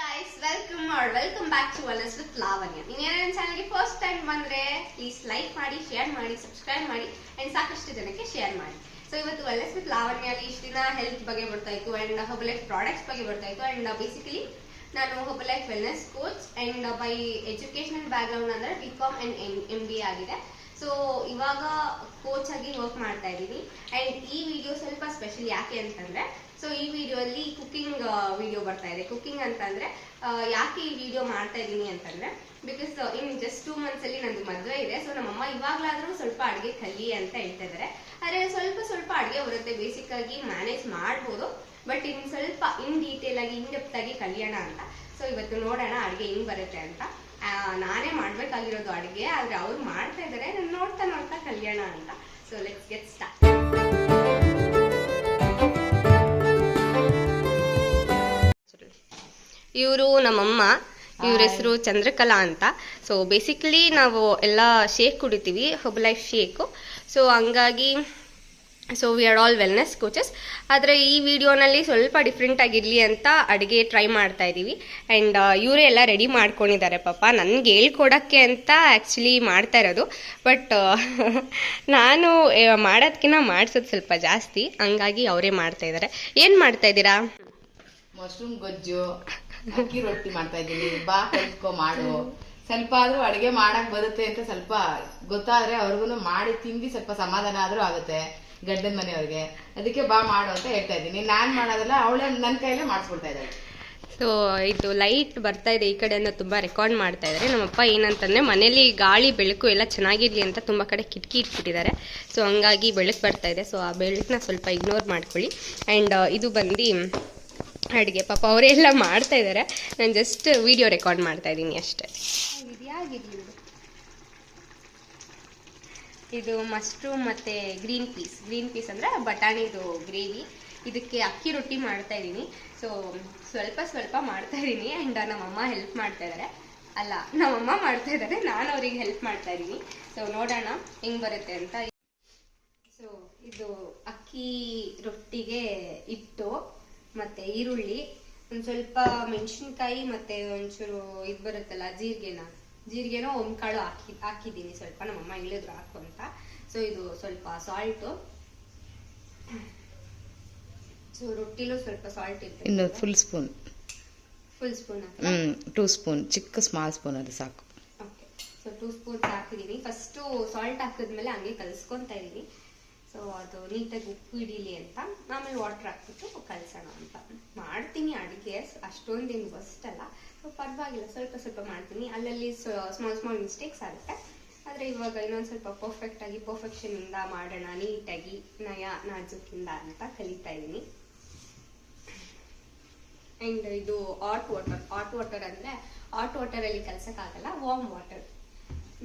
guys, welcome back to Wellness with Lavanya. ನೀವು ನನ್ನ ಚಾನೆಲ್ಗೆ ಫಸ್ಟ್ ಟೈಮ್ ಬಂದ್ರೆ ಪ್ಲೀಸ್ ಲೈಕ್ ಮಾಡಿ, ಶೇರ್ ಮಾಡಿ, ಸಬ್ಸ್ಕ್ರೈಬ್ ಮಾಡಿ ಅಂಡ್ ಸಾಕಷ್ಟು ಜನಕ್ಕೆ ಶೇರ್ ಮಾಡಿ. ಸೊ ಇವತ್ತು ವೆಲ್ನೆಸ್ ವಿತ್ ಲಾವಣ್ಯ ಅಲ್ಲಿ ಇಷ್ಟು ದಿನ ಹೆಲ್ತ್ ಬಗ್ಗೆ ಬರ್ತಾ ಇತ್ತು ಅಂಡ್ ಹರ್ಬಲೈಫ್ ಪ್ರಾಡಕ್ಟ್ಸ್ ಬಗ್ಗೆ ಬರ್ತಾ ಇತ್ತು ಅಂಡ್ ಬೇಸಿಕಲಿ ನಾನು Herbalife wellness coach and by educational background ಅಂದ್ರೆ ಬಿಕಾಮ್ ಅಂಡ್ MBA ಆಗಿದೆ. ಸೊ ಇವಾಗ ಕೋಚ್ ಆಗಿ ವರ್ಕ್ ಮಾಡ್ತಾ ಇದ್ದೀನಿ ಅಂಡ್ ಈ ವಿಡಿಯೋ ಸ್ವಲ್ಪ ಸ್ಪೆಷಲ್ ಯಾಕೆ ಅಂತಂದ್ರೆ, ಸೊ ಈ ವಿಡಿಯೋಲ್ಲಿ ಕುಕಿಂಗ್ ವಿಡಿಯೋ ಬರ್ತಾ ಇದೆ. ಕುಕಿಂಗ್ ಅಂತಂದ್ರೆ ಯಾಕೆ ಈ ವಿಡಿಯೋ ಮಾಡ್ತಾ ಇದ್ದೀನಿ ಅಂತಂದ್ರೆ, ಬಿಕಾಸ್ ಇನ್ ಜಸ್ಟ್ 2 months ಅಲ್ಲಿ ನಂದು ಮದುವೆ ಇದೆ. ಸೊ ನಮ್ಮಮ್ಮ ಇವಾಗ್ಲಾದ್ರೂ ಸ್ವಲ್ಪ ಅಡುಗೆ ಕಲಿ ಅಂತ ಹೇಳ್ತಾ ಇದ್ದಾರೆ. ಆದ್ರೆ ಸ್ವಲ್ಪ ಅಡುಗೆ ಬರುತ್ತೆ, ಬೇಸಿಕ್ ಆಗಿ ಮ್ಯಾನೇಜ್ ಮಾಡ್ಬೋದು, ಬಟ್ ಇನ್ ಸ್ವಲ್ಪ ಇನ್ ಡೀಟೇಲ್ ಆಗಿ ಇನ್ ಡೆಪ್ತ್ ಆಗಿ ಕಲಿಯೋಣ ಅಂತ. ಸೊ ಇವತ್ತು ನೋಡೋಣ ಅಡುಗೆ ಹೆಂಗ್ ಬರುತ್ತೆ ಅಂತ. ನಾನೇ ಮಾಡ್ಬೇಕಾಗಿರೋದು ಅಡುಗೆ, ಆದ್ರೆ ಅವ್ರು ಮಾಡ್ತಾ ಇದ್ದಾರೆ, ನಾನು ನೋಡ್ತಾ ಕಲಿಯೋಣ ಅಂತ. So let's get start. ಇವರು ನಮ್ಮಮ್ಮ, ಇವ್ರ ಹೆಸರು ಚಂದ್ರಕಲಾ ಅಂತ. ಸೊ ಬೇಸಿಕಲಿ ನಾವು ಎಲ್ಲ ಶೇಕ್ ಕುಡಿತೀವಿ, ಹರ್ಬಲೈಫ್ ಶೇಕು. ಸೊ ಹಂಗಾಗಿ we are all wellness coaches. ಆದರೆ ಈ ವಿಡಿಯೋನಲ್ಲಿ ಸ್ವಲ್ಪ ಡಿಫ್ರೆಂಟ್ ಆಗಿರಲಿ ಅಂತ ಅಡುಗೆ ಟ್ರೈ ಮಾಡ್ತಾ ಇದ್ದೀವಿ ಆ್ಯಂಡ್ ಇವರೇ ಎಲ್ಲ ರೆಡಿ ಮಾಡ್ಕೊಂಡಿದ್ದಾರೆ. ಪಾಪ ನನಗೆ ಹೇಳ್ಕೊಡೋಕ್ಕೆ ಅಂತ ಆ್ಯಕ್ಚುಲಿ ಮಾಡ್ತಾ ಇರೋದು, ಬಟ್ ನಾನು ಮಾಡೋದಕ್ಕಿಂತ ಮಾಡಿಸೋದು ಸ್ವಲ್ಪ ಜಾಸ್ತಿ, ಹಂಗಾಗಿ ಅವರೇ ಮಾಡ್ತಾ ಇದ್ದಾರೆ. ಏನು ಮಾಡ್ತಾ ಇದ್ದೀರಾ? ಮಶ್ರೂಮ್ ಗೊಜ್ಜು, ಅಕ್ಕಿ ರೊಟ್ಟಿ ಮಾಡ್ತಾ ಇದ್ದೀನಿ. ಬಾ ಕಲ್ತ್ಕೊ ಮಾಡು. ಸ್ವಲ್ಪ ಆದ್ರೂ ಅಡಿಗೆ ಮಾಡಕ್ ಬರುತ್ತೆ ಅಂತ ಸ್ವಲ್ಪ ಗೊತ್ತಾದ್ರೆ ಅವ್ರಿಗೂ ಮಾಡಿ ತಿಂದು ಸ್ವಲ್ಪ ಸಮಾಧಾನ ಆದ್ರೂ ಆಗುತ್ತೆ ಗಂಡನ ಮನೆಯವ್ರಿಗೆ. ಅದಕ್ಕೆ ಬಾ ಮಾಡು ಅಂತ ಹೇಳ್ತಾ ಇದ್ದೀನಿ. ನಾನ್ ಮಾಡೋದಲ್ಲ, ಅವಳೇ ನನ್ನ ಕೈಲೇ ಮಾಡಿಸ್ಕೊಡ್ತಾ ಇದ್ದಾಳೆ. ಸೊ ಇದು ಲೈಟ್ ಬರ್ತಾ ಇದೆ, ಈ ಕಡೆಯಿಂದ ತುಂಬ ರೆಕಾರ್ಡ್ ಮಾಡ್ತಾ ಇದ್ದಾರೆ. ನಮ್ಮಪ್ಪ ಏನಂತಂದರೆ ಮನೇಲಿ ಗಾಳಿ ಬೆಳಕು ಎಲ್ಲ ಚೆನ್ನಾಗಿರಲಿ ಅಂತ ತುಂಬ ಕಡೆ ಕಿಟಕಿ ಇಟ್ಬಿಟ್ಟಿದ್ದಾರೆ. ಸೊ ಹಂಗಾಗಿ ಬೆಳಕು ಬರ್ತಾ ಇದೆ. ಸೊ ಆ ಬೆಳಕನ್ನ ಸ್ವಲ್ಪ ಇಗ್ನೋರ್ ಮಾಡ್ಕೊಳ್ಳಿ. ಆ್ಯಂಡ್ ಇದು ಬಂದು ಅಡುಗೆ ಪಾಪ ಅವರೆಲ್ಲ ಮಾಡ್ತಾ ಇದ್ದಾರೆ, ನಾನು ಜಸ್ಟ್ ವಿಡಿಯೋ ರೆಕಾರ್ಡ್ ಮಾಡ್ತಾ ಇದ್ದೀನಿ ಅಷ್ಟೇ. ಇದು ಮಶ್ರೂಮ್ ಮತ್ತು ಗ್ರೀನ್ ಪೀಸ್ ಅಂದರೆ ಬಟಾಣಿದು ಗ್ರೇವಿ. ಇದಕ್ಕೆ ಅಕ್ಕಿ ರೊಟ್ಟಿ ಮಾಡ್ತಾ ಇದ್ದೀನಿ. ಸೊ ಸ್ವಲ್ಪ ಮಾಡ್ತಾ ಇದ್ದೀನಿ ಆ್ಯಂಡ್ ನಮ್ಮಮ್ಮ ಹೆಲ್ಪ್ ಮಾಡ್ತಾ ಇದ್ದಾರೆ. ಅಲ್ಲ, ನಮ್ಮಮ್ಮ ಮಾಡ್ತಾ ಇದ್ದಾರೆ, ನಾನು ಅವ್ರಿಗೆ ಹೆಲ್ಪ್ ಮಾಡ್ತಾ ಇದ್ದೀನಿ. ಸೊ ನೋಡೋಣ ಹೆಂಗೆ ಬರುತ್ತೆ ಅಂತ. ಸೊ ಇದು ಅಕ್ಕಿ ರೊಟ್ಟಿಗೆ ಹಿಟ್ಟು ಮತ್ತು ಈರುಳ್ಳಿ, ಒಂದು ಸ್ವಲ್ಪ ಮೆಣಸಿನ್ಕಾಯಿ ಮತ್ತು ಒಂಚೂರು ಇದು ಬರುತ್ತಲ್ಲ ಜೀರಿಗೆನೋ ಕಾಳು ಹಾಕಿದ್ದೀನಿ ಸ್ವಲ್ಪ. ನಮ್ಮಮ್ಮ ಹೇಳಿದ್ರು ಹಾಕು ಅಂತ. ಸೊ ಇದು ಸ್ವಲ್ಪ ಸಾಲ್ಟು. ಸೊ ರೊಟ್ಟಿಲೂ ಸ್ವಲ್ಪ ಸಾಲ್ಟ್ ಇತ್ತು. ಇನ್ನು ಫುಲ್ ಸ್ಪೂನ್ 2 ಸ್ಪೂನ್, ಚಿಕ್ಕ ಸ್ಮಾಲ್ ಸ್ಪೂನ್ ಅದು ಸಾಕು. ಓಕೆ, ಸೊ 2 ಸ್ಪೂನ್ಸ್ ಹಾಕಿದ್ದೀನಿ. ಫಸ್ಟು ಸಾಲ್ಟ್ ಹಾಕಿದ್ಮೇಲೆ ಹಂಗೆ ಕಲಿಸ್ಕೊತಾ ಇದ್ದೀನಿ. ಸೊ ಅದು ನೀಟಾಗಿ ಉಪ್ಪು ಹಿಡೀಲಿ ಅಂತ. ಆಮೇಲೆ ವಾಟರ್ ಹಾಕ್ಬಿಟ್ಟು ಕಲಸೋಣ ಅಂತ ಮಾಡ್ತೀನಿ ಅಡುಗೆ. ಅಷ್ಟೊಂದೇನು ಫಸ್ಟ್ ಅಲ್ಲ, ಪರವಾಗಿಲ್ಲ, ಸ್ವಲ್ಪ ಮಾಡ್ತೀನಿ. ಅಲ್ಲಲ್ಲಿ ಸ್ಮಾಲ್ ಮಿಸ್ಟೇಕ್ಸ್ ಆಗುತ್ತೆ. ಆದರೆ ಇವಾಗ ಇನ್ನೊಂದು ಸ್ವಲ್ಪ ಪರ್ಫೆಕ್ಷನಿಂದ ಮಾಡೋಣ, ನೀಟಾಗಿ ನಾಜೂಕಿಂದ ಅಂತ ಕಲಿತಾ ಇದ್ದೀನಿ. ಆ್ಯಂಡ್ ಇದು ಹಾಟ್ ವಾಟರ್ ಅಂದರೆ ಹಾಟ್ ವಾಟರಲ್ಲಿ ಕಲಸೋಕ್ಕಾಗಲ್ಲ, ವಾರ್ಮ್ ವಾಟರ್,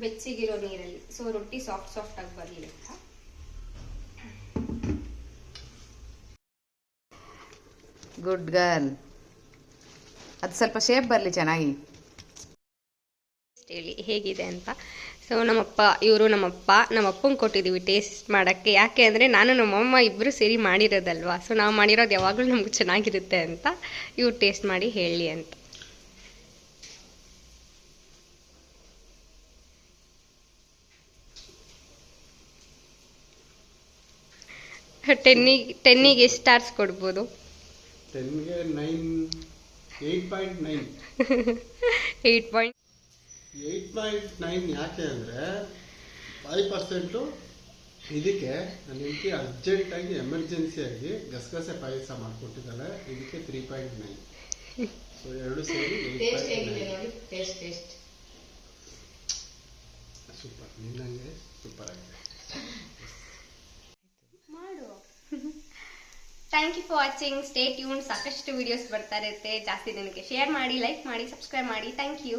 ಬೆಚ್ಚಗಿರೋ ನೀರಲ್ಲಿ. ಸೊ ರೊಟ್ಟಿ ಸಾಫ್ಟ್ ಆಗಿ ಬರಲಿ ಅಂತ. Good girl. ಅದು ಸ್ವಲ್ಪ ಶೇಪ್ ಬರಲಿ ಚೆನ್ನಾಗಿ. ಹೇಳಿ ಹೇಗಿದೆ ಅಂತ. ಸೊ ನಮ್ಮಪ್ಪಂಗೆ ಕೊಟ್ಟಿದ್ದೀವಿ ಟೇಸ್ಟ್ ಮಾಡೋಕ್ಕೆ. ಯಾಕೆ ಅಂದರೆ ನಾನು ನಮ್ಮಮ್ಮ ಇಬ್ಬರು ಸೇರಿ ಮಾಡಿರೋದಲ್ವಾ. ಸೊ ನಾವು ಮಾಡಿರೋದು ಯಾವಾಗಲೂ ನಮ್ಗೆ ಚೆನ್ನಾಗಿರುತ್ತೆ ಅಂತ ಇವ್ರು ಟೇಸ್ಟ್ ಮಾಡಿ ಹೇಳಿ ಅಂತ. ಟೆನ್ನಿಗೆ ಎಷ್ಟು ಸ್ಟಾರ್ಸ್ ಕೊಡ್ಬೋದು? 8.9. 8.9 ಯಾಕೆ ಅಂದರೆ 5% ಇದಕ್ಕೆ ನನ್ನ ಹೆಂಡತಿ ಅರ್ಜೆಂಟಾಗಿ ಎಮರ್ಜೆನ್ಸಿಯಾಗಿ ಗಸಗಸೆ ಪಾಯಸ ಮಾಡಿಕೊಟ್ಟಿದ್ದಾಳೆ. ಇದಕ್ಕೆ 3.9. ಸೊ ಎರಡು ಸೇರಿ 8.9. ಸೂಪರ್, ನಿನ್ನಂಗೆ ಸೂಪರ್ ಆಗಿದೆ. Thank you for watching. Stay tune. ಸಾಕಷ್ಟು ವಿಡಿಯೋಸ್ ಬರ್ತಾ ಇರುತ್ತೆ. ಜಾಸ್ತಿ ಜನಕ್ಕೆ ಶೇರ್ ಮಾಡಿ, ಲೈಕ್ ಮಾಡಿ, ಸಬ್ಸ್ಕ್ರೈಬ್ ಮಾಡಿ. Thank you.